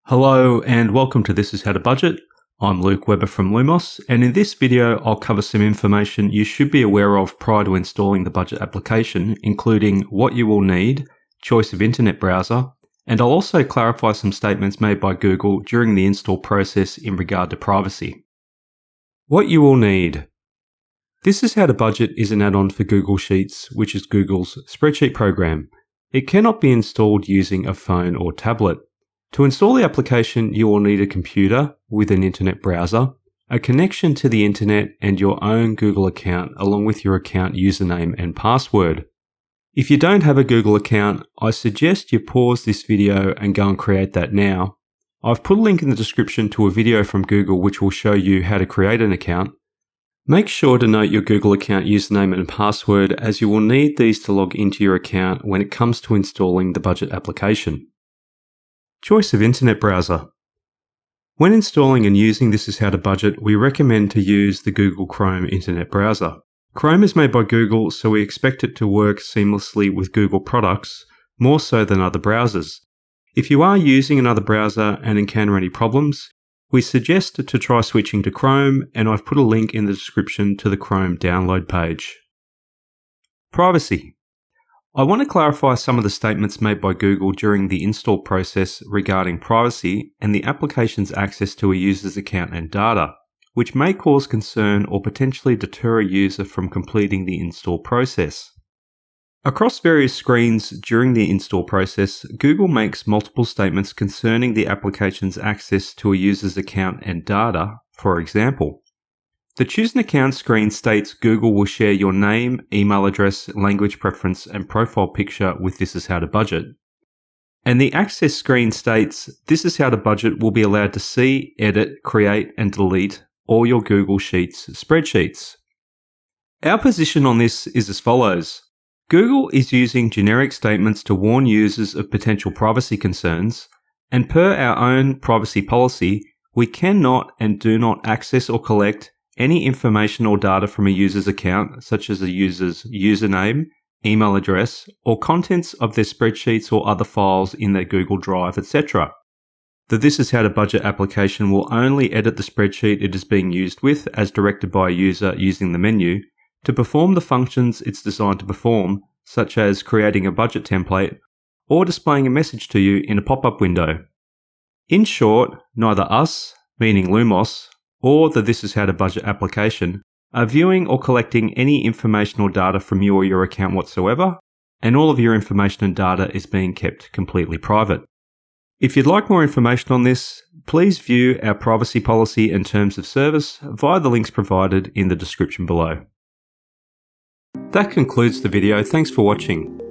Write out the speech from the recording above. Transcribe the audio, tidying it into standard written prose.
Hello and welcome to This Is How to Budget. I'm Luke Webber from Lumos, and in this video I'll cover some information you should be aware of prior to installing the budget application, including what you will need, choice of internet browser, and I'll also clarify some statements made by Google during the install process in regard to privacy. What you will need. This Is How to Budget is an add-on for Google Sheets, which is Google's spreadsheet program. It cannot be installed using a phone or tablet. To install the application, you will need a computer with an internet browser, a connection to the internet, and your own Google account along with your account username and password. If you don't have a Google account, I suggest you pause this video and go and create that now. I've put a link in the description to a video from Google which will show you how to create an account. Make sure to note your Google account username and password, as you will need these to log into your account when it comes to installing the budget application. Choice of internet browser. When installing and using This Is How to Budget, we recommend to use the Google Chrome internet browser. Chrome is made by Google, so we expect it to work seamlessly with Google products, more so than other browsers. If you are using another browser and encounter any problems, we suggest to try switching to Chrome, and I've put a link in the description to the Chrome download page. Privacy. I want to clarify some of the statements made by Google during the install process regarding privacy and the application's access to a user's account and data, which may cause concern or potentially deter a user from completing the install process. Across various screens during the install process, Google makes multiple statements concerning the application's access to a user's account and data. For example, the Choose an Account screen states Google will share your name, email address, language preference, and profile picture with This Is How to Budget. And the Access screen states This Is How to Budget will be allowed to see, edit, create, and delete all your Google Sheets spreadsheets. Our position on this is as follows. Google is using generic statements to warn users of potential privacy concerns, and per our own privacy policy, we cannot and do not access or collect any information or data from a user's account, such as a user's username, email address, or contents of their spreadsheets or other files in their Google Drive, etc. The This Is How to Budget application will only edit the spreadsheet it is being used with, as directed by a user using the menu, to perform the functions it's designed to perform, such as creating a budget template or displaying a message to you in a pop-up window. In short, neither us, meaning Lumos, or the This Is How to Budget application are viewing or collecting any information or data from you or your account whatsoever, and all of your information and data is being kept completely private. If you'd like more information on this, please view our privacy policy and terms of service via the links provided in the description below. That concludes the video. Thanks for watching.